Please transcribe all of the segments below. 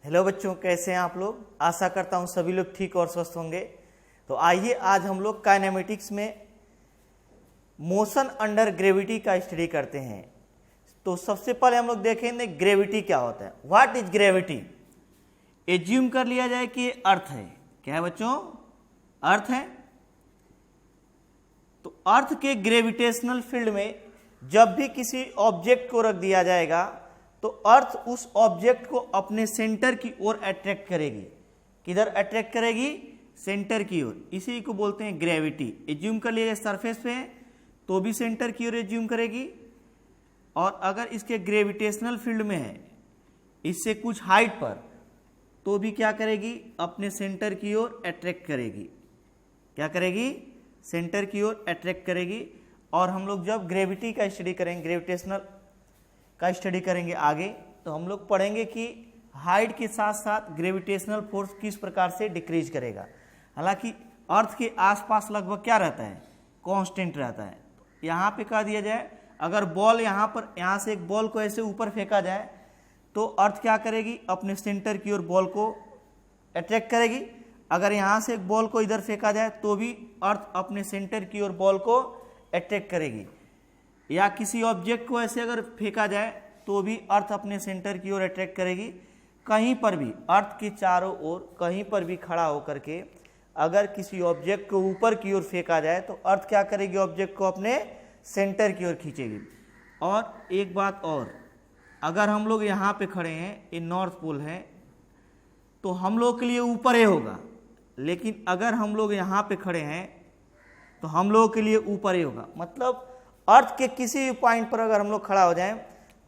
Hello बच्चों, कैसे हैं आप लोग। आशा करता हूं सभी लोग ठीक और स्वस्थ होंगे। तो आइए आज हम लोग काइनेमेटिक्स में मोशन अंडर ग्रेविटी का स्टडी करते हैं। तो सबसे पहले हम लोग देखेंगे ग्रेविटी क्या होता है। What is gravity. एज्यूम कर लिया जाए कि ये अर्थ है। क्या है बच्चों? अर्थ है। तो अर्थ के ग्रेविटेशनल फील्ड में जब भी किसी ऑब्जेक्ट को रख दिया जाएगा तो अर्थ उस ऑब्जेक्ट को अपने सेंटर की ओर अट्रैक्ट करेगी। किधर अट्रैक्ट करेगी? सेंटर की ओर। इसी को बोलते हैं ग्रेविटी। एज्यूम कर लिया सरफेस पे है तो भी सेंटर की ओर एज्यूम करेगी, और अगर इसके ग्रेविटेशनल फील्ड में है इससे कुछ हाइट पर तो भी क्या करेगी? अपने सेंटर की ओर अट्रैक्ट करेगी। क्या करेगी? सेंटर की ओर अट्रैक्ट करेगी। और हम लोग जब ग्रेविटी का स्टडी करेंगे, ग्रेविटेशनल का स्टडी करेंगे आगे, तो हम लोग पढ़ेंगे कि हाइट के साथ साथ ग्रेविटेशनल फोर्स किस प्रकार से डिक्रीज करेगा। हालांकि अर्थ के आसपास लगभग क्या रहता है? कांस्टेंट रहता है। यहाँ पे कह दिया जाए अगर बॉल यहाँ से एक बॉल को ऐसे ऊपर फेंका जाए तो अर्थ क्या करेगी? अपने सेंटर की ओर बॉल को अट्रैक्ट करेगी। अगर यहाँ से एक बॉल को इधर फेंका जाए तो भी अर्थ अपने सेंटर की ओर बॉल को अट्रैक्ट करेगी। या किसी ऑब्जेक्ट को ऐसे अगर फेंका जाए तो भी अर्थ अपने सेंटर की ओर अट्रैक्ट करेगी। कहीं पर भी अर्थ के चारों ओर कहीं पर भी खड़ा होकर के अगर किसी ऑब्जेक्ट को ऊपर की ओर फेंका जाए तो अर्थ क्या करेगी? ऑब्जेक्ट को अपने सेंटर की ओर खींचेगी। और एक बात और, अगर हम लोग यहाँ पे खड़े हैं, ये नॉर्थ पोल है, तो हम लोग के लिए ऊपर ही होगा। लेकिन अगर हम लोग यहाँ पे खड़े हैं तो हम लोगों के लिए ऊपर ही होगा। मतलब अर्थ के किसी भी पॉइंट पर अगर हम लोग खड़ा हो जाएं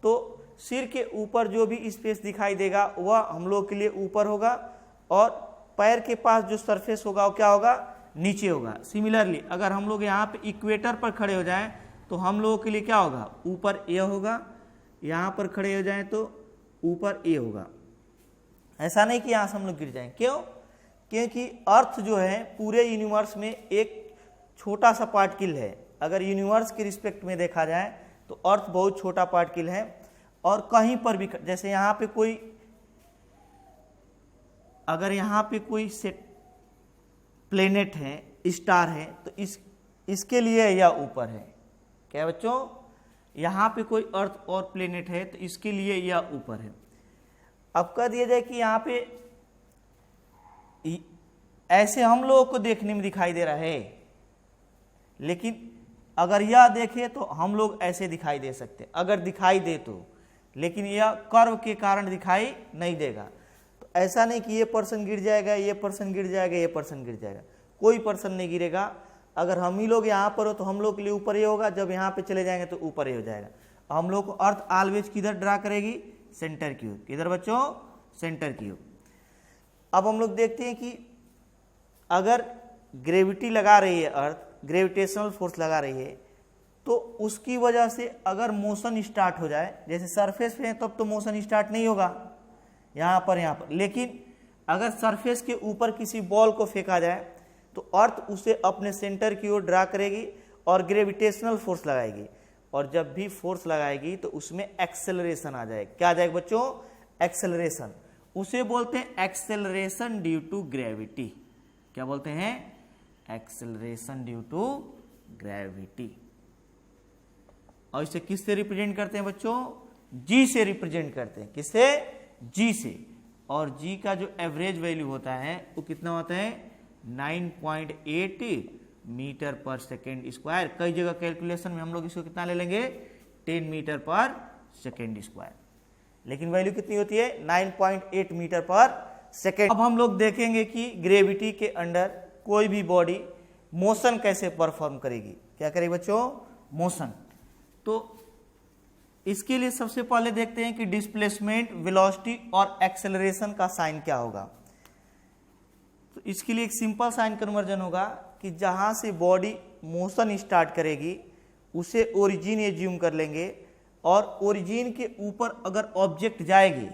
तो सिर के ऊपर जो भी स्पेस दिखाई देगा वह हम लोग के लिए ऊपर होगा, और पैर के पास जो सरफेस होगा वो क्या होगा? नीचे होगा। सिमिलरली अगर हम लोग यहाँ पे इक्वेटर पर खड़े हो जाएं तो हम लोगों के लिए क्या होगा? ऊपर ए होगा। यहाँ पर खड़े हो जाएं तो ऊपर ए होगा। ऐसा नहीं कि यहाँ से हम लोग गिर जाएं। क्यों? क्योंकि अर्थ जो है पूरे यूनिवर्स में एक छोटा सा पार्टिकल है। अगर यूनिवर्स के रिस्पेक्ट में देखा जाए तो अर्थ बहुत छोटा पार्टिकल है, और कहीं पर भी जैसे यहाँ पे कोई, अगर यहाँ पे कोई सेट प्लेनेट है, स्टार है, तो इसके लिए यह ऊपर है। क्या बच्चों? यहाँ पे कोई अर्थ और प्लेनेट है तो इसके लिए यह ऊपर है। अब कह दिया जाए कि यहाँ पे ऐसे हम लोगों को देखने में दिखाई दे रहा है, लेकिन अगर यह देखे तो हम लोग ऐसे दिखाई दे सकते, अगर दिखाई दे तो, लेकिन यह कर्व के कारण दिखाई नहीं देगा। तो ऐसा नहीं कि ये पर्सन गिर जाएगा, ये पर्सन गिर जाएगा, ये पर्सन गिर जाएगा। कोई पर्सन नहीं गिरेगा। अगर हम ही लोग यहाँ पर हो तो हम लोग के लिए ऊपर ही होगा, जब यहाँ पे चले जाएंगे तो ऊपर ही हो जाएगा। हम लोग को अर्थ ऑलवेज किधर ड्रा करेगी? सेंटर की ओर। किधर बच्चों? सेंटर की ओर। अब हम लोग देखते हैं कि अगर ग्रेविटी लगा रही है, अर्थ ग्रेविटेशनल फोर्स लगा रही है, तो उसकी वजह से अगर मोशन स्टार्ट हो जाए, जैसे सरफेस पे है तब तो मोशन स्टार्ट नहीं होगा यहाँ पर, लेकिन अगर सरफेस के ऊपर किसी बॉल को फेंका जाए तो अर्थ उसे अपने सेंटर की ओर ड्रा करेगी और ग्रेविटेशनल फोर्स लगाएगी। और जब भी फोर्स लगाएगी तो उसमें एक्सेलरेशन आ जाएगा। क्या आ जाएगा बच्चों? एक्सेलरेशन। उसे बोलते हैं एक्सेलरेशन ड्यू टू ग्रेविटी। क्या बोलते हैं? Acceleration due to gravity. और इसे किससे रिप्रेजेंट करते हैं बच्चों? जी से रिप्रेजेंट करते हैं। किससे? जी से। और जी का जो एवरेज वैल्यू होता है वो कितना होता है? 9.8 मीटर पर सेकेंड स्क्वायर। कई जगह कैलकुलेशन में हम लोग इसको कितना ले लेंगे? 10 मीटर पर सेकेंड स्क्वायर। लेकिन वैल्यू कितनी होती है? 9.8 मीटर पर सेकेंड। अब हम लोग देखेंगे कि ग्रेविटी के अंडर कोई भी बॉडी मोशन कैसे परफॉर्म करेगी। क्या करेगी बच्चों? मोशन। तो इसके लिए सबसे पहले देखते हैं कि डिस्प्लेसमेंट, वेलोसिटी और एक्सेलरेशन का साइन क्या होगा। तो इसके लिए एक सिंपल साइन कन्वर्जन होगा कि जहां से बॉडी मोशन स्टार्ट करेगी उसे ओरिजिन एज्यूम कर लेंगे, और ओरिजिन के ऊपर अगर ऑब्जेक्ट जाएगी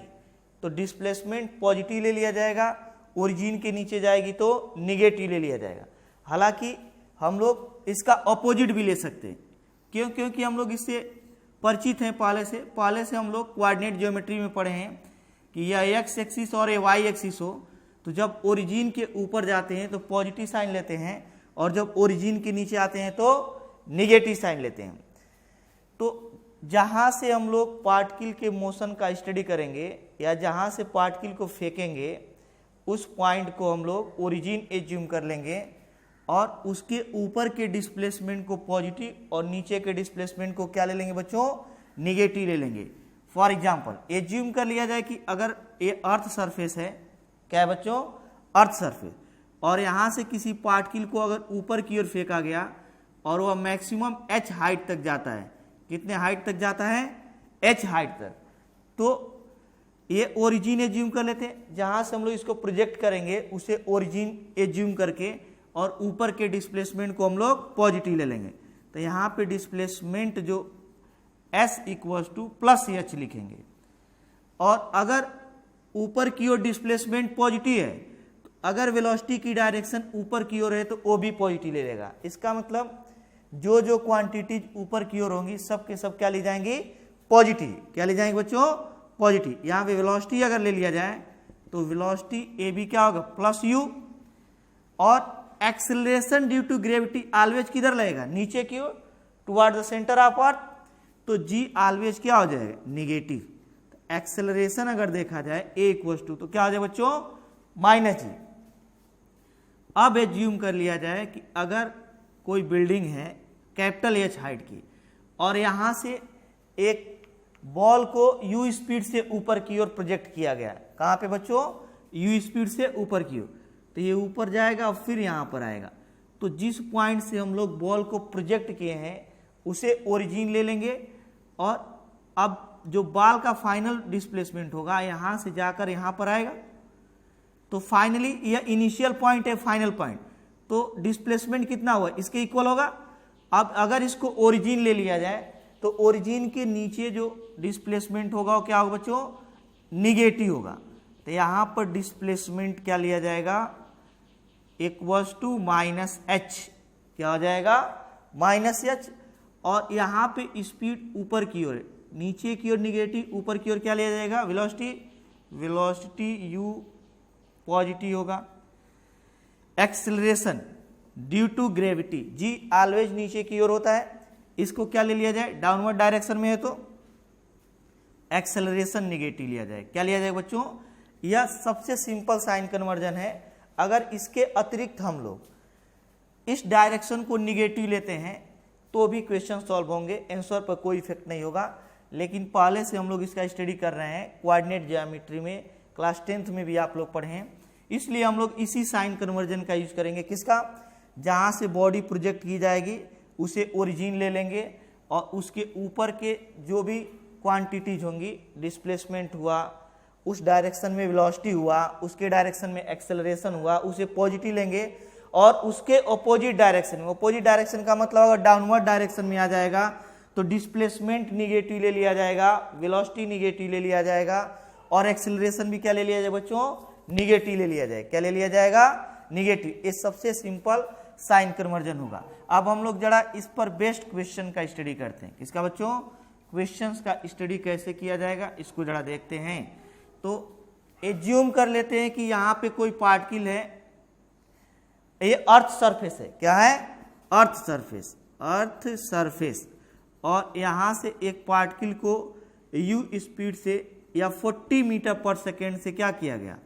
तो डिस्प्लेसमेंट पॉजिटिव ले लिया जाएगा, ओरिजिन के नीचे जाएगी तो निगेटिव ले लिया जाएगा। हालांकि हम लोग इसका अपोजिट भी ले सकते हैं। क्यों? क्योंकि हम लोग इससे परिचित हैं पहले से हम लोग कोऑर्डिनेट ज्योमेट्री में पढ़े हैं कि यह एक्स एक्सिस और ये वाई एक्सिस हो, तो जब ओरिजिन के ऊपर जाते हैं तो पॉजिटिव साइन लेते हैं, और जब ओरिजिन के नीचे आते हैं तो निगेटिव साइन लेते हैं। तो जहाँ से हम लोग पार्टिकल के मोशन का स्टडी करेंगे या जहाँ से पार्टिकल को फेंकेंगे, उस पॉइंट को हम लोग ओरिजिन एज्यूम कर लेंगे और उसके ऊपर के डिस्प्लेसमेंट को पॉजिटिव और नीचे के डिस्प्लेसमेंट को क्या ले लेंगे बच्चों, निगेटिव ले लेंगे। फॉर एग्जाम्पल एज्यूम कर लिया जाए कि अगर ये अर्थ सरफेस है, क्या है बच्चों, अर्थ सरफेस, और यहाँ से किसी पार्टिकल को अगर ऊपर की ओर फेंका गया और वह मैक्सिमम h हाइट तक जाता है, कितने हाइट तक जाता है, h हाइट तक, तो ये ओरिजिन एज्यूम कर लेते हैं। जहाँ से हम लोग इसको प्रोजेक्ट करेंगे उसे ओरिजिन एज्यूम करके और ऊपर के डिस्प्लेसमेंट को हम लोग पॉजिटिव ले लेंगे। तो यहाँ पे डिस्प्लेसमेंट जो s equals two plus H लिखेंगे, और अगर ऊपर की ओर डिस्प्लेसमेंट पॉजिटिव है तो अगर वेलोसिटी की डायरेक्शन ऊपर की ओर है तो वो भी पॉजिटिव ले लेगा। इसका मतलब जो जो क्वांटिटीज ऊपर की ओर होंगी सब के सब क्या ले जाएंगी, पॉजिटिव। क्या ले जाएंगे बच्चों, पॉजिटिव। यहाँ पे वेलोसिटी अगर ले लिया जाए तो वेलोसिटी ए बी क्या होगा, प्लस यू, और acceleration due to gravity always किधर लगेगा, नीचे की ओर, toward the centre of earth, तो जी ऑलवेज क्या हो जाएगा, निगेटिव। एक्सेलरेशन अगर देखा जाए ए इक्वल टू, तो क्या हो जाए बच्चों, माइनस जी। अब एज्यूम कर लिया जाए कि अगर कोई बिल्डिंग है कैपिटल एच हाइट की और यहाँ से एक बॉल को यू स्पीड से ऊपर की ओर प्रोजेक्ट किया गया, कहाँ पे बच्चों, यू स्पीड से ऊपर की ओर, तो ये ऊपर जाएगा और फिर यहाँ पर आएगा। तो जिस पॉइंट से हम लोग बॉल को प्रोजेक्ट किए हैं उसे ओरिजिन ले लेंगे, और अब जो बॉल का फाइनल डिस्प्लेसमेंट होगा यहाँ से जाकर यहाँ पर आएगा, तो फाइनली यह इनिशियल पॉइंट है, फाइनल पॉइंट, तो डिस्प्लेसमेंट कितना हुआ, इसके इक्वल होगा। अब अगर इसको ओरिजिन ले लिया जाए तो ओरिजिन के नीचे जो डिस्प्लेसमेंट होगा वो क्या होगा बच्चों, निगेटिव होगा। तो यहाँ पर डिस्प्लेसमेंट क्या लिया जाएगा, इक्वल्स टू माइनस एच, क्या हो जाएगा, माइनस एच, और यहाँ पे स्पीड ऊपर की ओर, नीचे की ओर निगेटिव, ऊपर की ओर क्या लिया जाएगा, वेलोसिटी, वेलोसिटी यू पॉजिटिव होगा। Acceleration due to gravity, g always नीचे की ओर होता है, इसको क्या ले लिया जाए, डाउनवर्ड डायरेक्शन में है तो एक्सेलरेशन निगेटिव लिया जाए। क्या लिया जाए बच्चों, यह सबसे सिंपल साइन कन्वर्जन है। अगर इसके अतिरिक्त हम लोग इस डायरेक्शन को निगेटिव लेते हैं तो भी क्वेश्चन सॉल्व होंगे, आंसर पर कोई इफेक्ट नहीं होगा। लेकिन पहले से हम लोग इसका स्टडी कर रहे हैं, कोऑर्डिनेट ज्योमेट्री में क्लास 10th में भी आप लोग पढ़े हैं, इसलिए हम लोग इसी साइन कन्वर्जन का यूज करेंगे। किसका, जहाँ से बॉडी प्रोजेक्ट की जाएगी उसे ओरिजिन ले लेंगे और उसके ऊपर के जो भी क्वांटिटीज होंगी, डिस्प्लेसमेंट हुआ, उस डायरेक्शन में वेलोसिटी हुआ, उसके डायरेक्शन में एक्सेलरेशन हुआ, उसे पॉजिटिव लेंगे, और उसके अपोजिट डायरेक्शन में, अपोजिट डायरेक्शन का मतलब अगर डाउनवर्ड डायरेक्शन में आ जाएगा तो डिस्प्लेसमेंट निगेटिव ले लिया जाएगा, वेलोसिटी निगेटिव ले लिया जाएगा, और एक्सेलरेशन भी क्या ले लिया जाए बच्चों, निगेटिव ले लिया जाए। क्या ले लिया जाएगा, निगेटिव। ये सबसे सिंपल साइन कन्वर्जन होगा। अब हम लोग जरा इस पर बेस्ट क्वेश्चन का स्टडी करते हैं। किसका बच्चों, क्वेश्चंस का स्टडी कैसे किया जाएगा इसको जरा देखते हैं। तो एज्यूम कर लेते हैं कि यहाँ पे कोई पार्टिकल है, ये अर्थ सरफेस है, क्या है, अर्थ सरफेस, अर्थ सरफेस, और यहाँ से एक पार्टिकल को यू स्पीड से या 40 मीटर पर सेकेंड से क्या किया गया,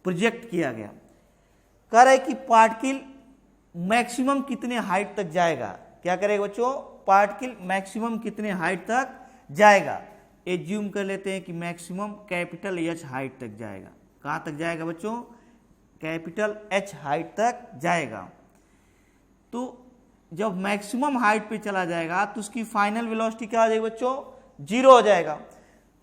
प्रोजेक्ट किया गया। कह रहे कि पार्टिकल मैक्सिमम कितने हाइट तक जाएगा, क्या करेगा बच्चों, पार्टिकल मैक्सिमम कितने हाइट तक जाएगा। एज्यूम कर लेते हैं कि मैक्सिमम कैपिटल एच हाइट तक जाएगा। कहाँ तक जाएगा बच्चों, कैपिटल एच हाइट तक जाएगा। तो जब मैक्सिमम हाइट पे चला जाएगा तो उसकी फाइनल वेलोसिटी क्या हो जाएगी बच्चों, 0 हो जाएगा।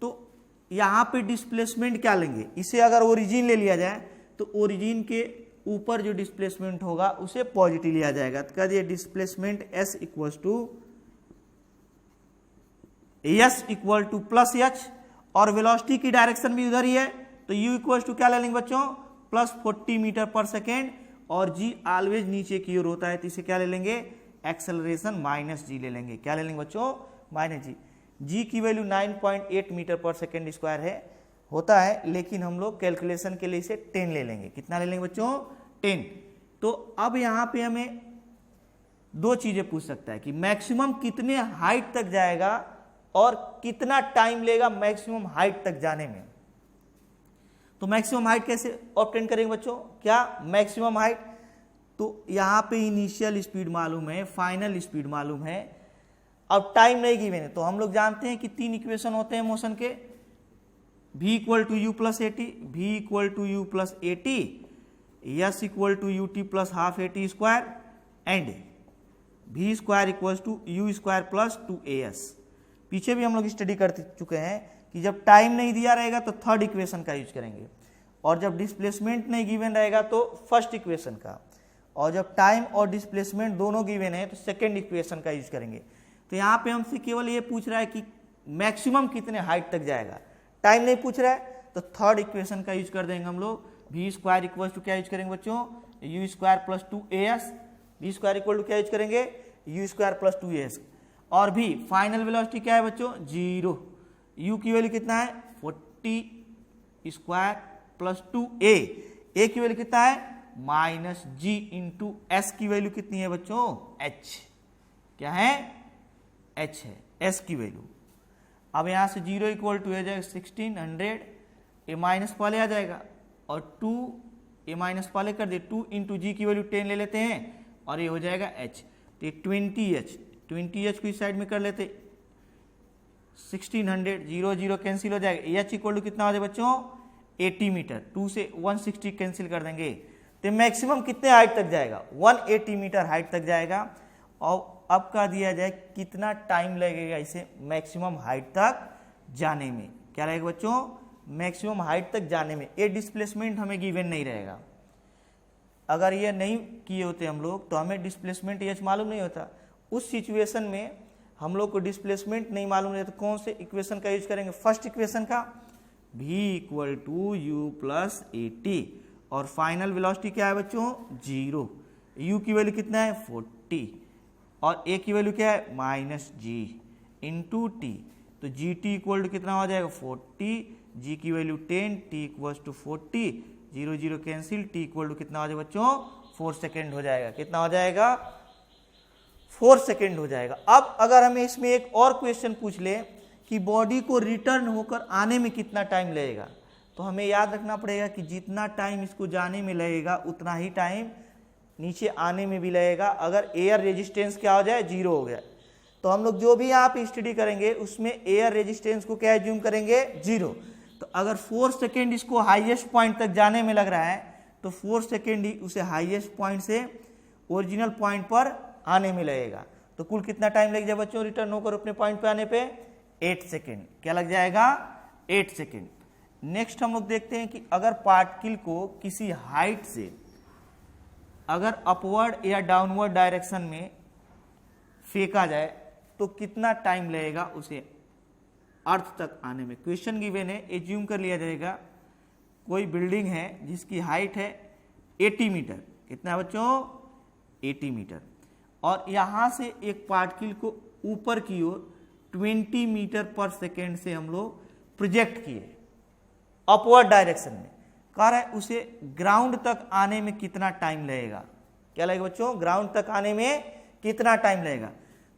तो यहाँ पे डिस्प्लेसमेंट क्या लेंगे, इसे अगर ओरिजिन ले लिया जाए तो ओरिजिन के ऊपर जो डिस्प्लेसमेंट होगा उसे पॉजिटिव लिया जाएगा। तो कह दिए displacement S equal two plus H, और वेलोसिटी की डायरेक्शन भी उधर ही है, तो यू इक्वल टू क्या ले लेंगे बच्चों, प्लस 40 मीटर पर सेकेंड, और जी ऑलवेज नीचे की ओर होता है तो इसे क्या ले लेंगे, एक्सेलरेशन माइनस जी ले लेंगे। क्या ले लेंगे बच्चों, माइनस जी। जी की value 9.8 metre per second square है, होता है, लेकिन हम लोग कैलकुलेशन के लिए इसे 10 ले लेंगे। कितना ले लेंगे बच्चों? 10। तो अब यहाँ पे हमें दो चीजें पूछ सकता है कि मैक्सिमम कितने हाइट तक जाएगा और कितना टाइम लेगा मैक्सिमम हाइट तक जाने में। तो मैक्सिमम हाइट कैसे ऑब्टेन करेंगे बच्चों? क्या मैक्सिमम हाइट? तो यहाँ पे इनिशियल स्पीड मालूम है, फाइनल स्पीड मालूम है, अब टाइम नहीं गिवन है। तो हम लोग जानते हैं कि 3 इक्वेशन होते हैं मोशन के, v equal to u plus a t, v equal to u plus a t, s equal to u t plus half a t square, and v square equal to u square plus 2as। पीछे भी हम लोग study कर चुके हैं कि जब time नहीं दिया रहेगा तो थर्ड इक्वेशन का यूज करेंगे, और जब डिस्प्लेसमेंट नहीं गिवन रहेगा तो फर्स्ट इक्वेशन का, और जब टाइम और डिस्प्लेसमेंट दोनों गिवन है तो सेकेंड इक्वेशन का यूज करेंगे। तो यहाँ पे हमसे केवल ये पूछ रहा है कि मैक्सिमम कितने हाइट तक जाएगा, टाइम नहीं पूछ रहा है, तो थर्ड इक्वेशन का यूज कर देंगे हम लोग। वी स्क्वायर इक्वल टू क्या यूज करेंगे बच्चों? U square plus 2as। V square equal to क्या यूज करेंगे? U square plus 2as। और भी फाइनल वेलोसिटी क्या है बच्चों? 0। यू की वैल्यू कितना है? 40 स्क्वायर प्लस 2a। ए की वैल्यू कितना है? माइनस जी इंटू एस की वैल्यू कितनी है बच्चों? h। क्या है? h है s की वैल्यू। अब यहां से 0 इक्वल टू हो जाएगा 1600, ए माइनस पहले आ जाएगा, और 2 ए माइनस पहले कर दे, 2 इंटू जी की वैल्यू 10 ले लेते हैं, और ये हो जाएगा h। तो 20h को इस साइड में कर लेते, 1600, 0 0 कैंसिल हो जाएगा, h इक्वल टू कितना हो जाएगा बच्चों? 80 मीटर। 2 से 160 कैंसिल कर देंगे, तो मैक्सिमम कितने हाइट तक जाएगा? 180 मीटर हाइट तक जाएगा। और अब का दिया जाए कितना टाइम लगेगा इसे मैक्सिमम हाइट तक जाने में। क्या लगेगा बच्चों? मैक्सिमम हाइट तक जाने में। ये डिस्प्लेसमेंट हमें गिवन नहीं रहेगा। अगर ये नहीं किए होते हम लोग तो हमें डिस्प्लेसमेंट एच मालूम नहीं होता। उस सिचुएशन में हम लोग को डिस्प्लेसमेंट नहीं मालूम है तो कौन से इक्वेशन का यूज करेंगे? फर्स्ट इक्वेशन का, v equal to u plus a t, और फाइनल वेलोसिटी क्या है बच्चों? 0। u की वैल्यू कितना है? 40, और a की वैल्यू क्या है? Minus G into T. तो जी टी इक्वल टू कितना हो जाएगा? 40, g की value 10, t equal to 40, 0 0 cancel, t equal to कितना हो जाएगा बच्चों? 4 सेकेंड हो जाएगा। कितना हो जाएगा? 4 सेकेंड हो जाएगा। अब अगर हमें इसमें एक और क्वेश्चन पूछ ले कि बॉडी को रिटर्न होकर आने में कितना टाइम लगेगा, तो हमें याद रखना पड़ेगा कि जितना टाइम इसको जाने में लगेगा उतना ही टाइम नीचे आने में भी लगेगा। अगर एयर रेजिस्टेंस क्या हो जाए? 0 हो गया, तो हम लोग जो भी यहाँ पे स्टडी करेंगे उसमें एयर रेजिस्टेंस को क्या एज्यूम करेंगे? 0। तो अगर 4 सेकेंड इसको हाईएस्ट पॉइंट तक जाने में लग रहा है तो 4 सेकेंड ही उसे हाईएस्ट पॉइंट से ओरिजिनल पॉइंट पर आने में लगेगा। तो कुल कितना टाइम लग जाए बच्चों रिटर्न होकर अपने पॉइंट पे आने पे? 8 सेकेंड। क्या लग जाएगा? 8 सेकेंड। नेक्स्ट हम लोग देखते हैं कि अगर पार्टिकल को किसी हाइट से अगर अपवर्ड या डाउनवर्ड डायरेक्शन में फेंका जाए तो कितना टाइम लगेगा उसे अर्थ तक आने में। क्वेश्चन गिवन है, एज्यूम कर लिया जाएगा कोई बिल्डिंग है जिसकी हाइट है 80 मीटर। कितना है बच्चों? 80 मीटर। और यहां से एक पार्टिकल को ऊपर की ओर 20 मीटर पर सेकेंड से हम लोग प्रोजेक्ट किए अपवर्ड डायरेक्शन में। कह रहा है उसे ग्राउंड तक आने में कितना टाइम लगेगा। क्या लगेगा बच्चों? ग्राउंड तक आने में कितना टाइम लगेगा।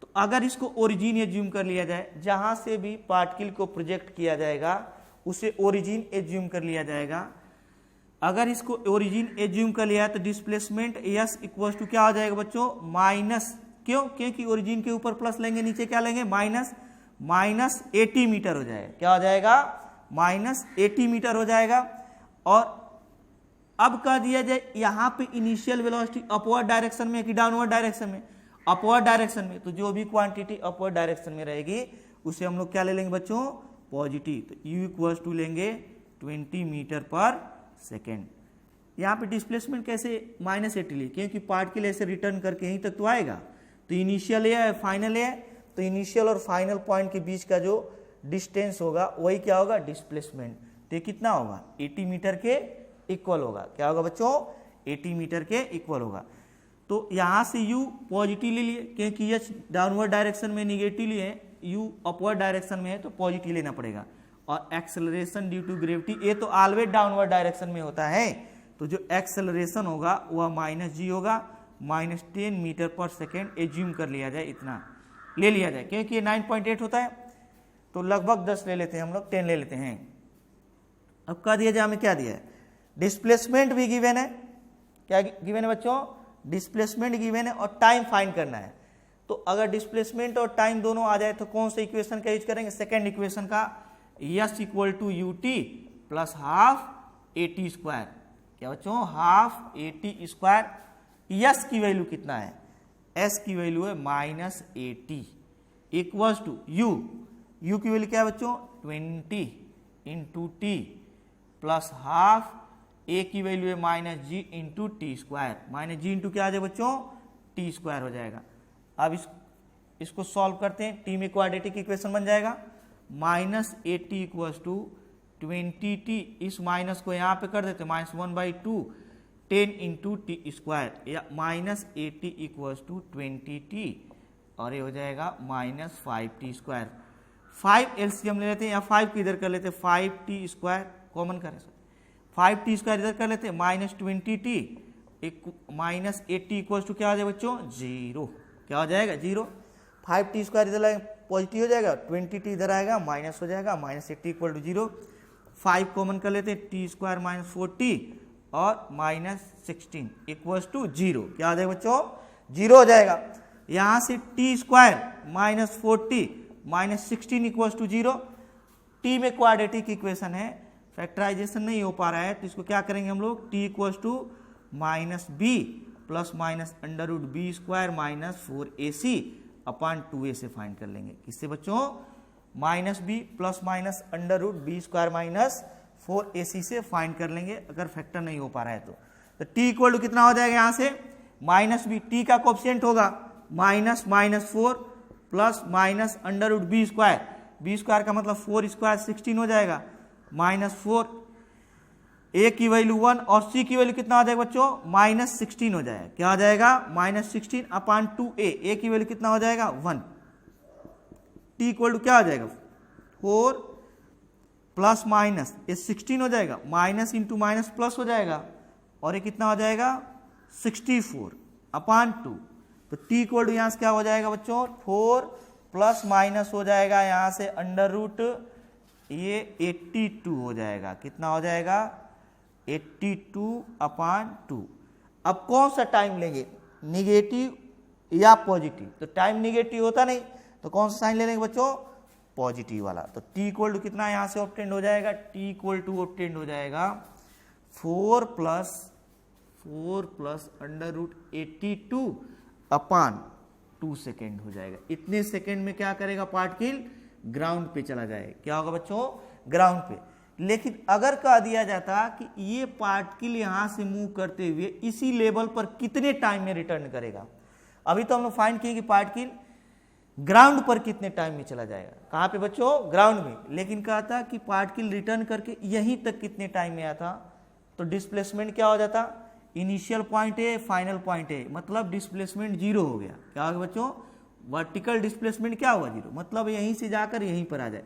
तो अगर इसको ओरिजिन एज्यूम कर लिया जाए, जहां से भी पार्टिकल को प्रोजेक्ट किया जाएगा उसे ओरिजिन एज्यूम कर लिया जाएगा। अगर इसको ओरिजिन एज्यूम कर लिया तो डिस्प्लेसमेंट एस इक्वल टू क्या हो जाएगा बच्चों? माइनस। क्यों? क्योंकि ओरिजिन के ऊपर प्लस लेंगे, नीचे क्या लेंगे? माइनस 80 मीटर हो जाएगा। क्या हो जाएगा? माइनस 80 मीटर हो जाएगा। और अब कह दिया जाए यहां पे इनिशियल वेलोसिटी अपवर्ड डायरेक्शन में कि डाउनवर्ड डायरेक्शन में? अपवर्ड डायरेक्शन में। तो जो भी क्वांटिटी अपवर्ड डायरेक्शन में रहेगी उसे हम लोग क्या ले लेंगे बच्चों? पॉजिटिव। तो u इक्वल्स टू लेंगे 20 मीटर पर सेकेंड। यहाँ पे डिस्प्लेसमेंट कैसे -80 लिए? क्योंकि पार्टिकल ऐसे रिटर्न करके यहीं तक तो आएगा। तो इनिशियल है फाइनल है, तो इनिशियल और फाइनल पॉइंट के बीच का जो डिस्टेंस होगा वही क्या होगा? डिस्प्लेसमेंट। तो कितना होगा? 80 मीटर के इक्वल होगा। क्या होगा बच्चों? 80 मीटर के इक्वल होगा। तो यहां से u पॉजिटिव ले लिए क्योंकि h डाउनवर्ड डायरेक्शन में निगेटिव लिए, u अपवर्ड डायरेक्शन में है तो पॉजिटिव लेना पड़ेगा। और एक्सेलरेशन ड्यू टू ग्रेविटी, ये तो ऑलवेज डाउनवर्ड डायरेक्शन में होता है, तो जो एक्सेलरेशन होगा वह -g होगा, -10 मीटर पर सेकेंड एज्यूम कर लिया जाए, इतना ले लिया जाए, क्योंकि ये 9.8 होता है तो लगभग 10 ले लेते हैं हम लोग, 10 ले लेते हैं। अब कह दिया जाए हमें क्या दिया है, डिस्प्लेसमेंट भी गिवन है, क्या गिवन है बच्चों, डिस्प्लेसमेंट गिवन है और टाइम फाइंड करना है। तो अगर डिस्प्लेसमेंट और टाइम दोनों आ जाए तो कौन सा इक्वेशन का यूज करेंगे, सेकेंड इक्वेशन का, S = ut plus half AT square, क्या बच्चों, हाफ AT स्क्वायर। S की वैल्यू कितना है, S की वैल्यू है -80 इक्वल्स टू U की वैल्यू क्या है बच्चों, 20 × t प्लस हाफ, A की वैल्यू है -g × t square, -g into क्या आ जाए बच्चों, t स्क्वायर हो जाएगा। अब इसको सॉल्व करते हैं, t में क्वाड्रेटिक इक्वेशन बन जाएगा, -80 इक्वल्स टू 20t, इस माइनस को यहाँ पे कर देते -1/2 10 × t स्क्वायर, या -80 इक्वल्स टू 20t, और ये हो जाएगा -5t स्क्वायर। 5 LCM ले लेते हैं, या 5 को इधर कर लेते हैं, 5t स्क्वायर कॉमन करें, 5t स्क्वायर इधर कर लेते हैं, -20t -80 इक्वल्स टू क्या हो जाएगा बच्चों, 0, क्या हो जाएगा 0। 5t स्क्वायर इधर पॉजिटिव हो जाएगा, 20t इधर आएगा माइनस हो जाएगा, -80 इक्वल टू 0। 5 कॉमन कर लेते हैं, t स्क्वायर -4t और -16 इक्वल्स टू 0, क्या आ जाएगा बच्चों, 0 हो जाएगा। यहाँ से t square -4t -16 equals to 0, t में क्वाड्रेटिक इक्वेशन है, फैक्टराइजेशन नहीं हो पा रहा है, तो इसको क्या करेंगे हम लोग, t equals to -b plus √b square -4ac upon 2a से फाइंड कर लेंगे, किससे बच्चों, -b plus √b square -4ac से फाइंड कर लेंगे, अगर फैक्टर नहीं हो पा रहा है तो t इक्वल टू कितना हो जाएगा, यहाँ से -b, t का कोएफिशिएंट होगा -4 plus √b square, b square का मतलब 4 स्क्वायर 16 हो जाएगा, -4, a की वैल्यू 1 और c की वैल्यू कितना हो जाएगा बच्चों, -16 हो जाएगा, क्या हो जाएगा, -16 अपॉन 2a, a की वैल्यू कितना हो जाएगा 1, t इक्वल टू क्या हो जाएगा 4 प्लस माइनस, ये 16 हो जाएगा, माइनस इंटू माइनस प्लस हो जाएगा, और ये कितना हो जाएगा 64 अपॉन 2, तो t इक्वल टू यहाँ से क्या हो जाएगा बच्चों, 4 प्लस माइनस हो जाएगा यहाँ से √ ये 82 हो जाएगा, कितना हो जाएगा 82 अपॉन 2। अब कौन सा टाइम लेंगे, निगेटिव या पॉजिटिव, तो टाइम निगेटिव होता नहीं तो कौन सा साइन ले लेंगे बच्चों, पॉजिटिव वाला, तो t इक्वल टू कितना यहाँ से ऑब्टेंड हो जाएगा, t इक्वल टू ऑब्टेंड हो जाएगा 4 प्लस √82 अपॉन 2 सेकेंड हो जाएगा। इतने सेकेंड में क्या करेगा, पार्टिकल ग्राउंड पे चला जाए, क्या होगा बच्चों, ग्राउंड पे। लेकिन अगर कह दिया जाता कि ये पार्टिकल यहां से मूव करते हुए इसी लेवल पर कितने टाइम में रिटर्न करेगा, अभी तो हम लोग फाइंड किए कि पार्टिकल ग्राउंड पर कितने टाइम में चला जाएगा, कहां पे बच्चों, ग्राउंड में, लेकिन कहा था कि पार्टिकल रिटर्न करके यहीं तक कितने टाइम में आता, तो डिस्प्लेसमेंट क्या हो जाता, इनिशियल पॉइंट है फाइनल पॉइंट है, मतलब डिस्प्लेसमेंट 0 हो गया, क्या होगा बच्चों, वर्टिकल डिस्प्लेसमेंट क्या होगा 0, मतलब यहीं से जाकर यहीं पर आ जाए,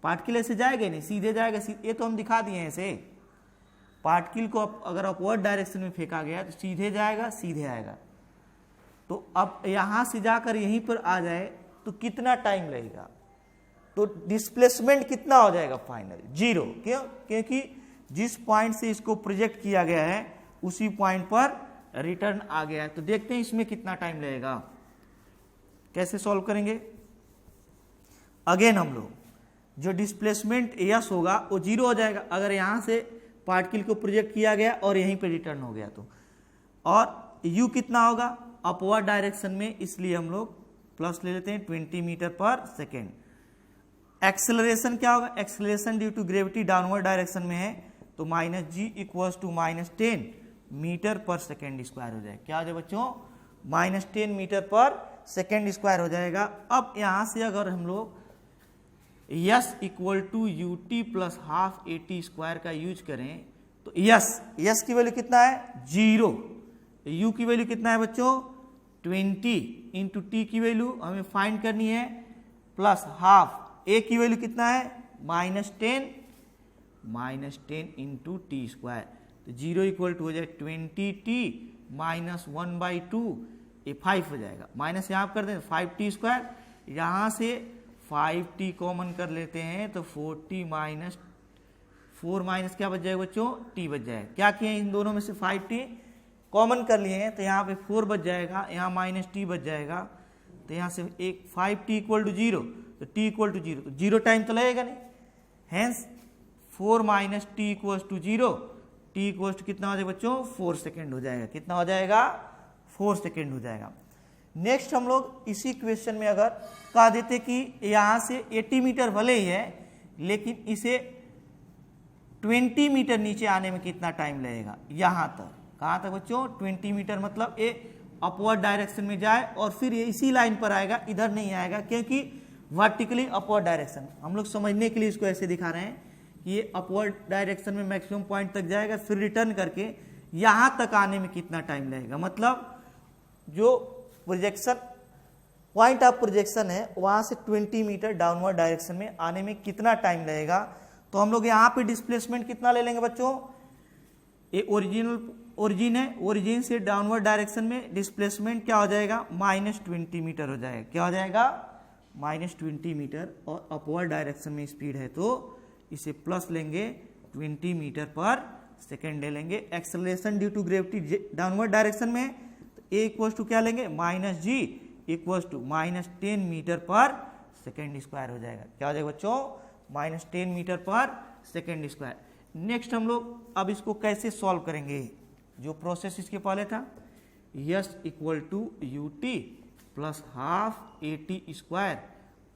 पार्टिकल ऐसे जाएगा नहीं, सीधे जाएगा, ये तो हम दिखा दिए हैं ऐसे, पार्टिकल को अगर अपवर्ड डायरेक्शन में फेंका गया तो सीधे जाएगा सीधे आएगा, तो अब यहां से जाकर यहीं पर आ जाए तो कितना टाइम लगेगा, तो डिस्प्लेसमेंट कितना हो जाएगा फाइनल 0, क्यों, क्योंकि जिस पॉइंट से इसको प्रोजेक्ट किया गया है उसी पॉइंट पर रिटर्न आ गया है। तो देखते हैं इसमें कितना टाइम लगेगा, कैसे सॉल्व करेंगे। अगेन हम लोग जो डिस्प्लेसमेंट यस होगा वो 0 हो जाएगा अगर यहां से पार्टिकल को प्रोजेक्ट किया गया और यहीं पे रिटर्न हो गया तो, और u कितना होगा अपवर्ड डायरेक्शन में, इसलिए हम लोग प्लस ले लेते हैं 20 मीटर पर सेकेंड। एक्सेलरेशन क्या होगा, acceleration due to gravity downward direction में है, तो -g equals to -10 metre per second square हो जाएगा, क्या हो जाएगा बच्चों, -10 मीटर पर सेकेंड स्क्वायर हो जाएगा। अब यहां से अगर हम लोग S equal to ut plus half AT square का यूज करें तो S की वैल्यू कितना है 0, u की वैल्यू कितना है बच्चों 20 इंटू t की वैल्यू हमें फाइंड करनी है, प्लस हाफ a की वैल्यू कितना है -10 इंटू टी स्क्वायर, तो 0 इक्वल टू हो जाए 20t माइनस 1/2, ये 5 हो जाएगा। माइनस यहाँ कर दें 5t स्क्वायर, यहाँ से 5t कॉमन कर लेते हैं तो 4t माइनस 4 माइनस क्या बच जाएगा बच्चों, t बच जाएगा। क्या किए इन दोनों में से 5t कॉमन कर लिए हैं तो यहाँ पे 4 बच जाएगा, यहाँ माइनस t बच जाएगा, तो यहाँ से एक 5t इक्वल टू 0, तो t इक्वल टू 0, तो 0 टाइम तो लगेगा नहीं, hence 4 minus t equals to 0, t equals to कितना हो जाएगा बच्चों, 4 सेकेंड हो जाएगा। कितना हो जाएगा, 4 सेकेंड हो जाएगा। नेक्स्ट हम लोग इसी क्वेश्चन में अगर कह देते कि यहाँ से 80 मीटर भले ही है लेकिन इसे 20 मीटर नीचे आने में कितना टाइम लगेगा, यहाँ तक, कहाँ तक बच्चों, 20 मीटर, मतलब ये अपवर्ड डायरेक्शन में जाए और फिर ये इसी लाइन पर आएगा, इधर नहीं आएगा क्योंकि वर्टिकली अपवर्ड डायरेक्शन। हम लोग समझने के लिए इसको ऐसे दिखा रहे हैं कि ये अपवर्ड डायरेक्शन में मैक्सिमम पॉइंट तक जाएगा, फिर रिटर्न करके यहाँ तक आने में कितना टाइम लगेगा, मतलब जो प्रोजेक्शन पॉइंट ऑफ प्रोजेक्शन है वहाँ से 20 मीटर डाउनवर्ड डायरेक्शन में आने में कितना टाइम लगेगा। तो हम लोग यहाँ पे डिस्प्लेसमेंट कितना ले लेंगे बच्चों, ये ओरिजिन है, ओरिजिन से डाउनवर्ड डायरेक्शन में डिस्प्लेसमेंट क्या हो जाएगा, -20 मीटर हो जाएगा। क्या हो जाएगा, -20 मीटर, और अपवर्ड डायरेक्शन में स्पीड है तो इसे प्लस लेंगे 20 मीटर पर सेकेंड ले लेंगे। Acceleration due to gravity downward direction में तो ए इक्वल्स टू क्या लेंगे, -g equals to -10 metre per second square हो जाएगा। क्या हो जाएगा बच्चों, -10 metre per second square. Next हम लोग अब इसको कैसे सॉल्व करेंगे, जो प्रोसेस इसके पहले था, s equal to ut plus half at square,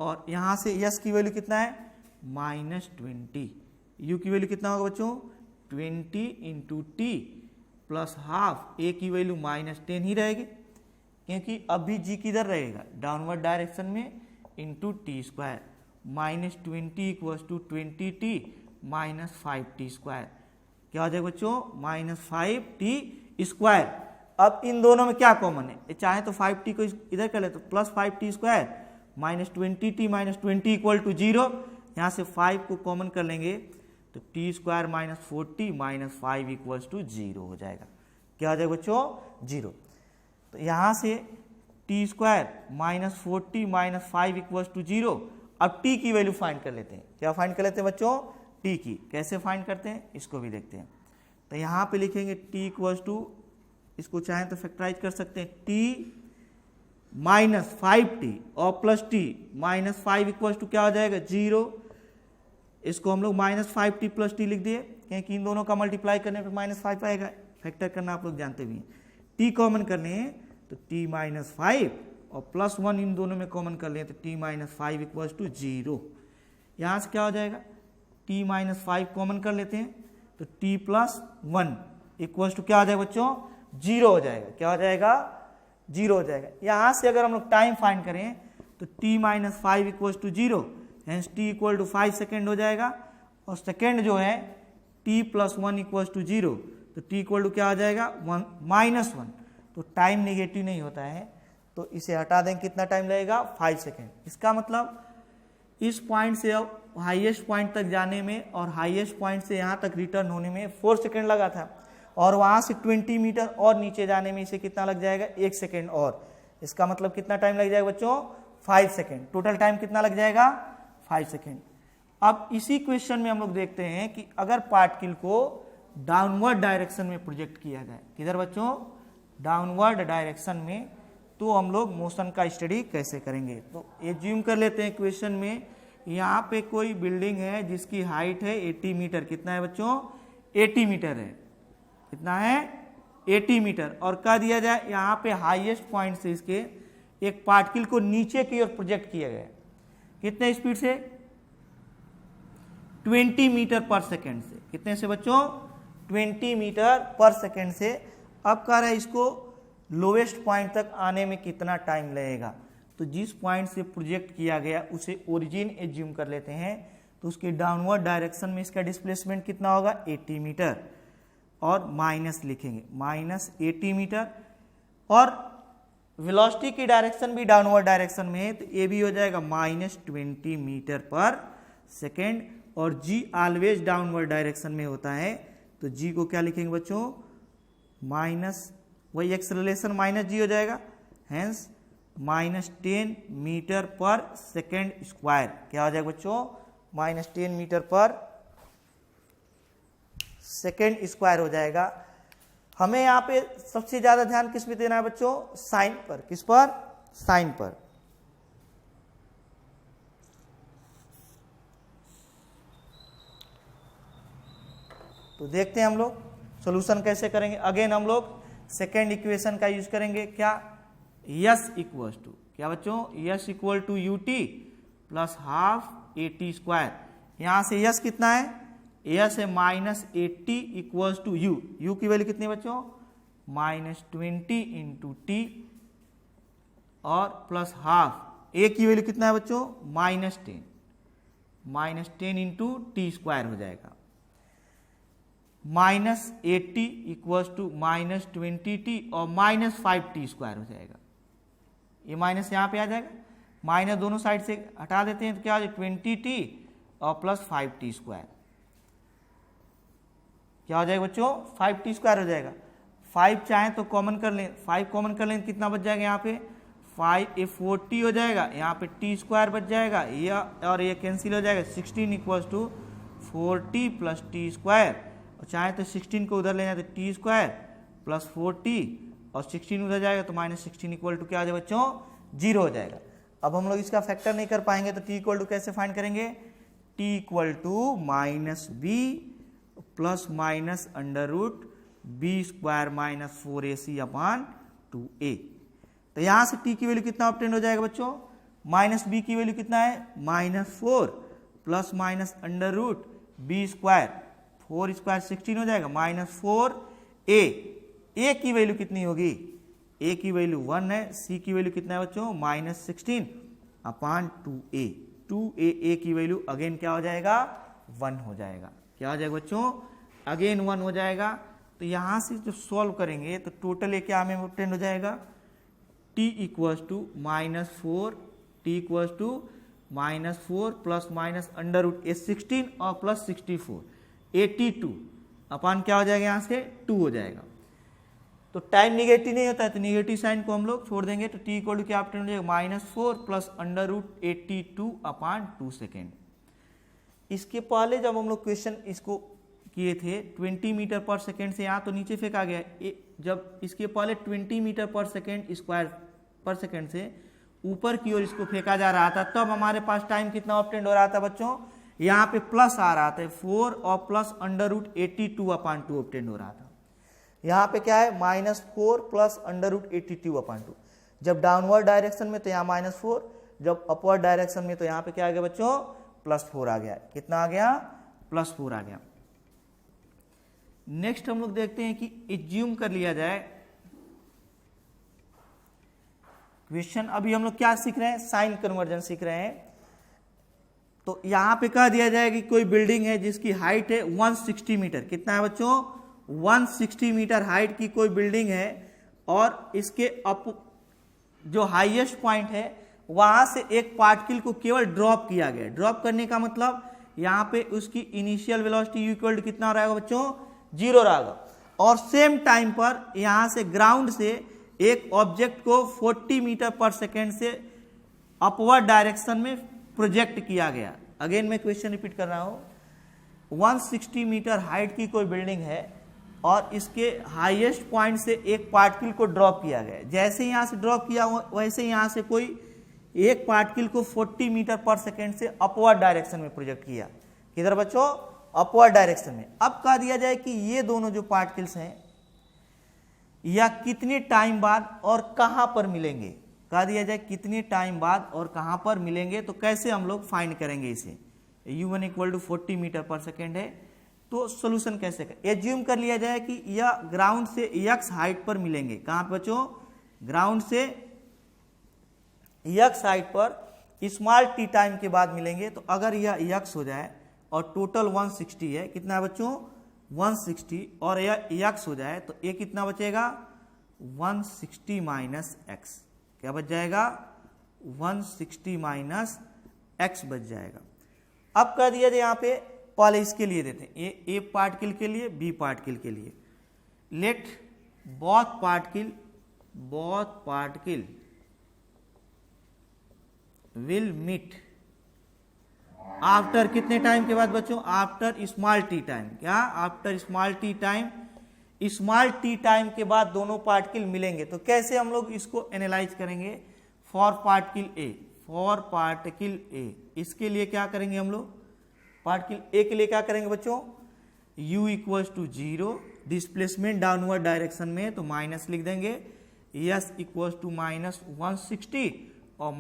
और यहाँ से यस की वैल्यू कितना है, -20, u की वैल्यू कितना होगा बच्चों, 20 into t plus half, a की वैल्यू -10 ही रहेगी क्योंकि अभी g किधर रहेगा, डाउनवर्ड डायरेक्शन में, into t square, -20 equals to 20t minus 5t square. क्या हो जाएगा बच्चों, -5t स्क्वायर। अब इन दोनों में क्या कॉमन है, चाहे तो 5t को इधर कर ले तो plus 5t square, -20t minus 20 equal to 0, यहाँ से 5 को कॉमन कर लेंगे तो t square minus 4t minus 5 equals to 0 हो जाएगा। क्या हो जाएगा बच्चों, 0। तो यहाँ से t square minus 4t minus 5 equals to 0। अब t की वैल्यू फाइंड कर लेते हैं। क्या फाइंड कर लेते हैं बच्चों, t की। कैसे फाइंड करते हैं इसको भी देखते हैं। तो यहाँ पे लिखेंगे t इक्वल्स टू, इसको चाहें तो फैक्टराइज कर सकते हैं, t माइनस 5t और plus t minus 5 equals to क्या हो जाएगा, 0। इसको हम लोग -5t प्लस टी लिख दिए क्योंकि इन दोनों का मल्टीप्लाई करने पे -5 आएगा, फैक्टर करना आप लोग जानते भी हैं। t कॉमन करने हैं तो t माइनस 5 और प्लस 1 इन दोनों में कॉमन कर लें तो t माइनस 5 इक्वल्स टू 0। यहाँ से क्या हो जाएगा, t माइनस 5 कॉमन कर लेते हैं तो t प्लस 1 इक्वल्स टू क्या हो जाएगा बच्चों, 0 हो जाएगा। क्या हो जाएगा, 0 हो जाएगा। यहाँ से अगर हम लोग टाइम फाइंड करें तो t minus 5 equals to 0, hence t equal to 5 second हो जाएगा, और सेकेंड जो है t प्लस 1 इक्वल्स टू 0, तो t इक्वल टू क्या हो जाएगा, -1। तो टाइम नेगेटिव नहीं होता है तो इसे हटा दें, कितना टाइम लगेगा, 5 सेकेंड। इसका मतलब इस पॉइंट से अब हाईएस्ट पॉइंट तक जाने में और हाईएस्ट पॉइंट से यहाँ तक रिटर्न होने में 4 सेकेंड लगा था, और वहाँ से 20 मीटर और नीचे जाने में इसे कितना लग जाएगा, 1 सेकेंड और। इसका मतलब कितना टाइम लग जाएगा बच्चों, 5 सेकेंड। टोटल टाइम कितना लग जाएगा, 5 सेकेंड। अब इसी क्वेश्चन में हम लोग देखते हैं कि अगर पार्टिकल को डाउनवर्ड डायरेक्शन में प्रोजेक्ट किया जाए, किधर बच्चों, डाउनवर्ड डायरेक्शन में, तो हम लोग मोशन का स्टडी कैसे करेंगे। तो एज्यूम कर लेते हैं क्वेश्चन में यहाँ पे कोई बिल्डिंग है जिसकी हाइट है 80 मीटर। कितना है बच्चों, 80 मीटर है। कितना है, 80 मीटर। और कह दिया जाए यहाँ पे हाईएस्ट पॉइंट से इसके एक पार्टिकल को नीचे की ओर प्रोजेक्ट किया गया, कितने स्पीड से, 20 मीटर पर सेकेंड से। कितने से बच्चों, 20 मीटर पर सेकेंड से। अब कह रहा है इसको लोवेस्ट पॉइंट तक आने में कितना टाइम लगेगा। तो जिस पॉइंट से प्रोजेक्ट किया गया उसे ओरिजिन एज्यूम कर लेते हैं, तो उसके डाउनवर्ड डायरेक्शन में इसका डिस्प्लेसमेंट कितना होगा, 80 मीटर, और माइनस लिखेंगे, -80 मीटर। और वेलोसिटी की डायरेक्शन भी डाउनवर्ड डायरेक्शन में है तो ये भी हो जाएगा -20 मीटर पर सेकेंड, और g ऑलवेज डाउनवर्ड डायरेक्शन में होता है, तो g को क्या लिखेंगे बच्चों, माइनस, वही एक्सेलरेशन माइनस g हो जाएगा, hence -10 metre per second square. क्या हो जाएगा बच्चों, -10 मीटर पर सेकेंड स्क्वायर हो जाएगा। हमें यहाँ पे सबसे ज्यादा ध्यान किस पे देना है बच्चों, साइन पर। किस पर, साइन पर। तो देखते हैं हम लोग सॉल्यूशन कैसे करेंगे। अगेन हम लोग सेकेंड इक्वेशन का यूज करेंगे। क्या, यस इक्वल टू, क्या बच्चों, s equal to u t plus half a t square. यहां से यस कितना है, यस है -80 इक्वल्स टू यू। यू की वैल्यू कितनी है बच्चों, -20 इंटू टी, और प्लस हाफ ए की वैल्यू कितना है बच्चों, -10 इंटू टी स्क्वायर हो जाएगा। -80 इक्वल्स टू -20t और -5t स्क्वायर हो जाएगा। ये माइनस यहाँ पे आ जाएगा, माइनस दोनों साइड से हटा देते हैं तो क्या हो जाएगा, 20t और प्लस 5t स्क्वायर। क्या हो जाएगा बच्चों, 5t स्क्वायर हो जाएगा। 5 चाहें तो कॉमन कर लें, 5 कॉमन कर लें कितना बच जाएगा, यहाँ पे 5 ये 40 हो जाएगा, यहाँ पे t स्क्वायर बच जाएगा, ये और ये कैंसिल हो जाएगा। 16 equals to 40 plus t square, और चाहे तो 16 को उधर ले जाए तो टी स्क्वायर प्लस 40 और 16 उधर जाएगा तो -16 इक्वल टू क्या आ जाएगा बच्चों, 0 हो जाएगा। अब हम लोग इसका फैक्टर नहीं कर पाएंगे तो टी इक्वल टू कैसे फाइंड करेंगे, t equal to -b plus minus under root b square -4ac upon 2a। तो यहां से t की वैल्यू कितना ऑब्टेन हो जाएगा बच्चों, -b की वैल्यू कितना है, -4 plus minus under root b square, 4 square 16 हो जाएगा, -4a। a की वैल्यू कितनी होगी, a की वैल्यू 1 है, c की वैल्यू कितना है बच्चों, -16 अपॉन 2a। 2a a की वैल्यू अगेन क्या हो जाएगा, 1 हो जाएगा। क्या हो जाएगा बच्चों, अगेन 1 हो जाएगा। तो यहां से जब सॉल्व करेंगे तो टोटल ये क्या हमें ऑब्टेन हो जाएगा, t equals to -4, t equals to -4 plus minus under root A 16 और प्लस 64, 82 अपॉन क्या हो जाएगा, यहां से 2 हो जाएगा। तो टाइम निगेटिव नहीं होता है तो निगेटिव साइन को हम लोग छोड़ देंगे, तो t इक्वल टू क्या ऑब्टेन हो जाएगा, -4 plus under root 82 upon 2 second. इसके पहले जब हम लोग क्वेश्चन इसको किए थे 20 मीटर पर सेकेंड से, यहाँ तो नीचे फेंका गया, जब इसके पहले 20 मीटर पर सेकेंड स्क्वायर पर सेकेंड से ऊपर की ओर इसको फेंका जा रहा था, तब हमारे पास टाइम कितना ऑब्टेन हो रहा था बच्चों, यहाँ पे प्लस आ रहा था 4 और plus under root 82 upon 2 obtain हो रहा था। यहाँ पे क्या है, -4 प्लस अंडर रूट 82 अपॉन 2। जब डाउनवर्ड डायरेक्शन में तो यहाँ -4, जब अपवर्ड डायरेक्शन में तो यहाँ पे क्या आ गया बच्चों, +4 आ गया। कितना आ गया, +4 आ गया। नेक्स्ट हम लोग देखते हैं कि एज्यूम कर लिया जाए क्वेश्चन। अभी हम लोग क्या सीख रहे हैं, साइन कन्वर्जन सीख रहे हैं। तो यहां पे कह दिया जाए कि कोई बिल्डिंग है जिसकी हाइट है 160 मीटर। कितना है बच्चों, 160 मीटर हाइट की कोई बिल्डिंग है, और इसके अप जो हाईएस्ट पॉइंट है वहां से एक पार्टिकल को केवल ड्रॉप किया गया। ड्रॉप करने का मतलब यहां पे उसकी इनिशियल वेलोसिटी इक्वल टू कितना रहेगा बच्चों, 0 रहेगा। और सेम टाइम पर यहां से ग्राउंड से एक ऑब्जेक्ट को 40 मीटर पर सेकेंड से अपवर्ड डायरेक्शन में प्रोजेक्ट किया गया। अगेन मैं क्वेश्चन रिपीट कर रहा हूं, 160 मीटर हाइट की कोई बिल्डिंग है और इसके हाईएस्ट पॉइंट से एक पार्टिकल को ड्रॉप किया गया। जैसे यहां से ड्रॉप किया वैसे यहां से कोई एक पार्टिकल को 40 मीटर पर सेकेंड से अपवर्ड डायरेक्शन में प्रोजेक्ट किया। किधर बच्चों, अपवर्ड डायरेक्शन में। अब कह दिया जाए कि ये दोनों जो पार्टिकल्स हैं या कितने टाइम बाद और कहां पर मिलेंगे। कह दिया जाए कितने टाइम बाद और कहां पर मिलेंगे, तो कैसे हम लोग फाइंड करेंगे इसे। u1 equal to 40 metre per second है, तो सोल्यूशन कैसे करें। एज्यूम कर लिया जाए कि यह ग्राउंड से x हाइट पर मिलेंगे। कहां पर बच्चों, ग्राउंड से x हाइट पर स्मॉल t टाइम के बाद मिलेंगे। तो अगर यह x हो जाए और टोटल 160 है, कितना है बच्चों 160, और यह x हो जाए तो ये कितना बचेगा 160 माइनस x। क्या बच जाएगा 160 माइनस x बच जाएगा। अब कह दिया जाए यहाँ पे पहले इसके लिए देते हैं, ए पार्टिकल के लिए, बी पार्टिकल के लिए, let both particle will meet after कितने टाइम के बाद बच्चों? After small T time. क्या? After small T time. Small T time के बाद दोनों पार्टिकल मिलेंगे। तो कैसे हम लोग इसको एनालाइज करेंगे? फॉर पार्टिकल ए, इसके लिए क्या करेंगे हम लोग? पार्टिकल ए के लिए क्या करेंगे बच्चों? u equals to 0, displacement downward direction में तो माइनस लिख देंगे, s इक्वल्स टू -160 और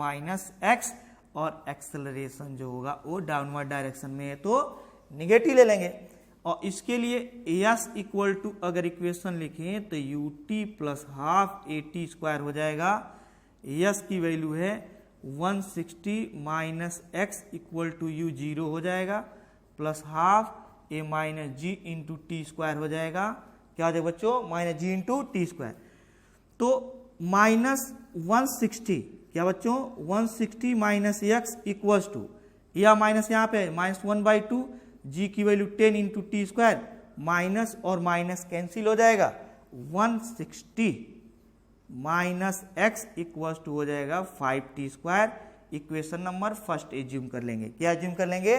-x, और एक्सेलरेशन जो होगा वो डाउनवर्ड डायरेक्शन में है तो निगेटिव ले लेंगे। और इसके लिए s इक्वल टू अगर इक्वेशन लिखें तो ut प्लस हाफ at² हो जाएगा। s की वैल्यू है 160 minus x equal to u 0 हो जाएगा, plus half a minus G into टी² हो जाएगा। क्या हो जाएगा बच्चों? माइनस जी इंटू टी²। तो -160 क्या बच्चों? 160 माइनस एक्स इक्वल्स टू, या माइनस यहाँ पे -1/2, जी की वैल्यू 10 इंटू टी², माइनस और माइनस कैंसिल हो जाएगा। 160 माइनस एक्स इक्वल्स टू हो जाएगा 5t²। Equation number first assume कर लेंगे। क्या एज्यूम कर लेंगे?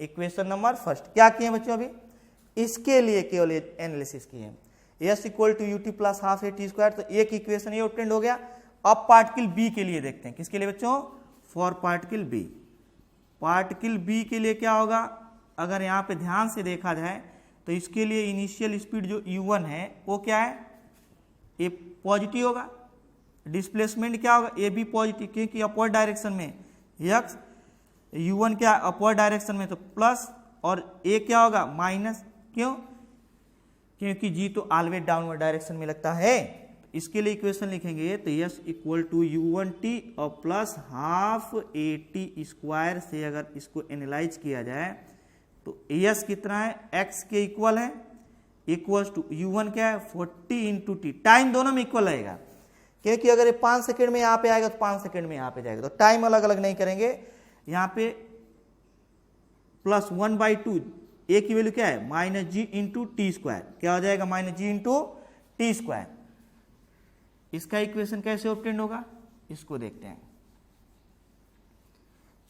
Equation number first. क्या किए बच्चों? अभी इसके लिए केवल एनालिसिस किए हैं। s equal to ut plus half at², तो एक इक्वेशन ये ऑब्टेंड हो गया। अब पार्टिकल बी के लिए देखते हैं। किसके लिए बच्चों? For particle B. Particle B के लिए क्या होगा? अगर यहाँ पे ध्यान से देखा जाए तो इसके लिए इनिशियल स्पीड जो u1 है वो क्या है? ए पॉजिटिव होगा। डिस्प्लेसमेंट क्या होगा? ए भी पॉजिटिव, क्योंकि अपवर्ड डायरेक्शन में x u1 क्या अपवर्ड डायरेक्शन में तो प्लस, और ए क्या होगा? माइनस। क्यों? क्योंकि जी तो ऑलवेज डाउनवर्ड डायरेक्शन में लगता है। इसके लिए इक्वेशन लिखेंगे तो s इक्वल टू u1t और प्लस हाफ at² से अगर इसको एनालाइज किया जाए तो s कितना है? x के इक्वल है, इक्वल्स टू u1 क्या है? 40 इंटू टी। टाइम दोनों में इक्वल रहेगा, क्योंकि अगर ये 5 सेकेंड में यहाँ पे आएगा तो 5 सेकेंड में यहाँ पे जाएगा, तो टाइम अलग अलग नहीं करेंगे। यहाँ पे प्लस 1/2, ए की वैल्यू क्या है? Minus G into टी²। क्या हो जाएगा? Minus G into टी²। इसका इक्वेशन कैसे ऑब्टेन होगा? इसको देखते हैं।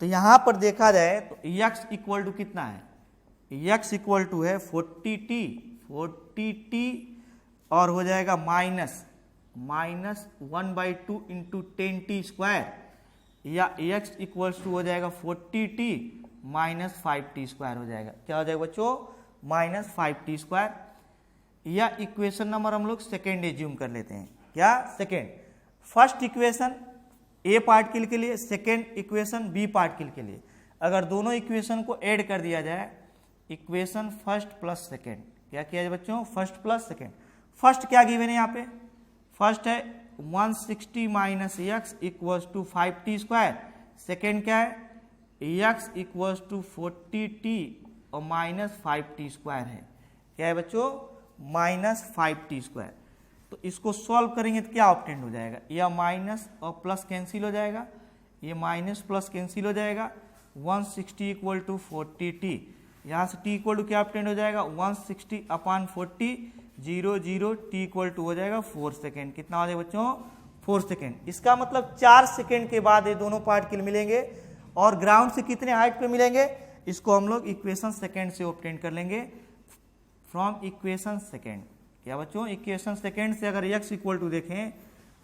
तो यहां पर देखा जाए तो x इक्वल टू कितना है? x इक्वल टू है 40t और हो जाएगा माइनस 1/2 इंटू 10t², या x इक्वल्स टू हो जाएगा 40t माइनस 5t² हो जाएगा। क्या हो जाएगा बच्चों? Minus 5t²। या इक्वेशन नंबर हम लोग सेकेंड एज्यूम कर लेते हैं। क्या? सेकेंड। फर्स्ट इक्वेशन ए पार्टिकल के लिए, सेकेंड इक्वेशन बी पार्टिकल के लिए। अगर दोनों इक्वेशन को ऐड कर दिया जाए, इक्वेशन फर्स्ट प्लस सेकेंड, क्या किया जाए बच्चों? First plus second. फर्स्ट क्या गिवन है यहाँ पे? फर्स्ट है 160 minus x equals to 5t²। Second क्या है? x इक्वल्स टू 40t और माइनस 5t² है। क्या है बच्चों? Minus 5t²। तो इसको सॉल्व करेंगे तो क्या ऑब्टेंड हो जाएगा? या माइनस और प्लस कैंसिल हो जाएगा, ये माइनस प्लस कैंसिल हो जाएगा। 160 इक्वल टू 40t, यहाँ से t इक्वल टू क्या ऑब्टेंड हो जाएगा? 160 अपॉन 40, 0 0, t इक्वल टू हो जाएगा 4 सेकेंड। कितना हो जाएगा बच्चों? 4 सेकेंड। इसका मतलब 4 सेकेंड के बाद ये दोनों पार्टिकल मिलेंगे। और ग्राउंड से कितने हाइट पे मिलेंगे? इसको हम लोग इक्वेशन सेकेंड से ऑब्टेन कर लेंगे, फ्रॉम इक्वेशन सेकेंड। क्या बच्चों? इक्वेशन सेकेंड से अगर x इक्वल टू देखें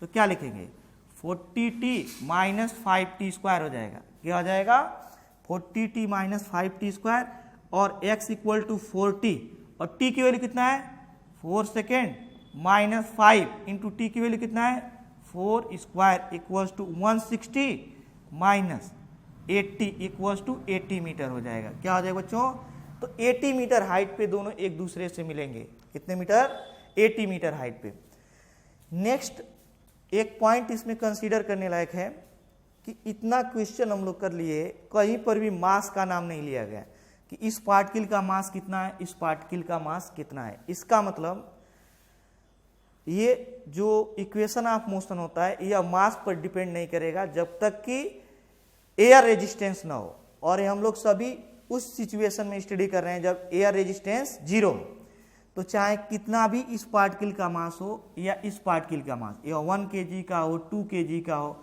तो क्या लिखेंगे? 40t माइनस 5t² हो जाएगा। क्या हो जाएगा? 40t माइनस 5t², और x इक्वल टू 40, और t की वैल्यू कितना है? 4 सेकेंड, माइनस 5 इंटू टी की वैल्यू कितना है? 4² equals to 160 minus 80 equals to 80 metre हो जाएगा। क्या हो जाएगा बच्चों? तो 80 मीटर हाइट पे दोनों एक दूसरे से मिलेंगे। कितने मीटर? 80 मीटर हाइट पे। नेक्स्ट एक पॉइंट इसमें कंसीडर करने लायक है कि इतना क्वेश्चन हम लोग कर लिए, कहीं पर भी मास का नाम नहीं लिया गया कि इस पार्टिकल का मास कितना है, इस पार्टिकल का मास कितना है। इसका मतलब ये जो इक्वेशन ऑफ मोशन होता है यह मास पर डिपेंड नहीं करेगा जब तक कि एयर रेजिस्टेंस ना हो। और हम लोग सभी उस सिचुएशन में स्टडी कर रहे हैं जब एयर रेजिस्टेंस 0, तो चाहे कितना भी इस पार्टिकल का मास हो या इस पार्टिकल का मास, या 1 kg का हो, 2 kg का हो,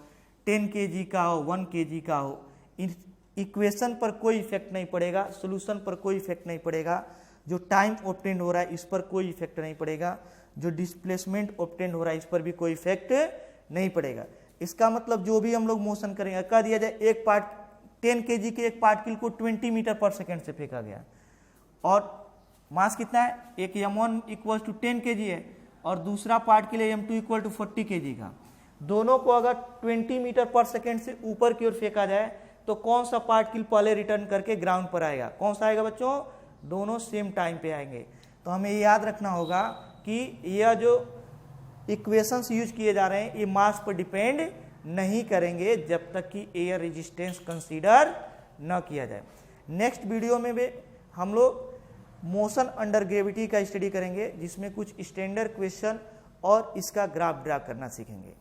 10 kg का हो, 1 kg का हो, इक्वेशन पर कोई इफेक्ट नहीं पड़ेगा, सोल्यूशन पर कोई इफेक्ट नहीं पड़ेगा, जो टाइम ऑब्टेंड हो रहा है इस पर कोई इफेक्ट नहीं पड़ेगा, जो डिस्प्लेसमेंट ऑब्टेंड हो रहा है इस पर भी कोई इफेक्ट नहीं पड़ेगा। इसका मतलब जो भी हम लोग मोशन करेंगे, कह दिया जाए 10 kg के एक पार्टिकल को 20 मीटर पर सेकेंड से फेंका गया और मास कितना है, एक m1 इक्वल टू 10 kg है और दूसरा पार्टिकल है m2 इक्वल टू 40 kg का। दोनों को अगर 20 मीटर पर सेकेंड से ऊपर की ओर फेंका जाए तो कौन सा पार्टिकल पहले रिटर्न करके ग्राउंड पर आएगा, कौन सा आएगा बच्चों, दोनों सेम टाइम पे आएंगे। तो हमें याद रखना होगा कि यह जो इक्वेशंस यूज किए जा रहे हैं ये मास पर डिपेंड नहीं करेंगे जब तक कि एयर रेजिस्टेंस कंसीडर न किया जाए। नेक्स्ट वीडियो में भी हम लोग मोशन अंडर ग्रेविटी का स्टडी करेंगे जिसमें कुछ स्टैंडर्ड क्वेश्चन और इसका ग्राफ ड्रा करना सीखेंगे।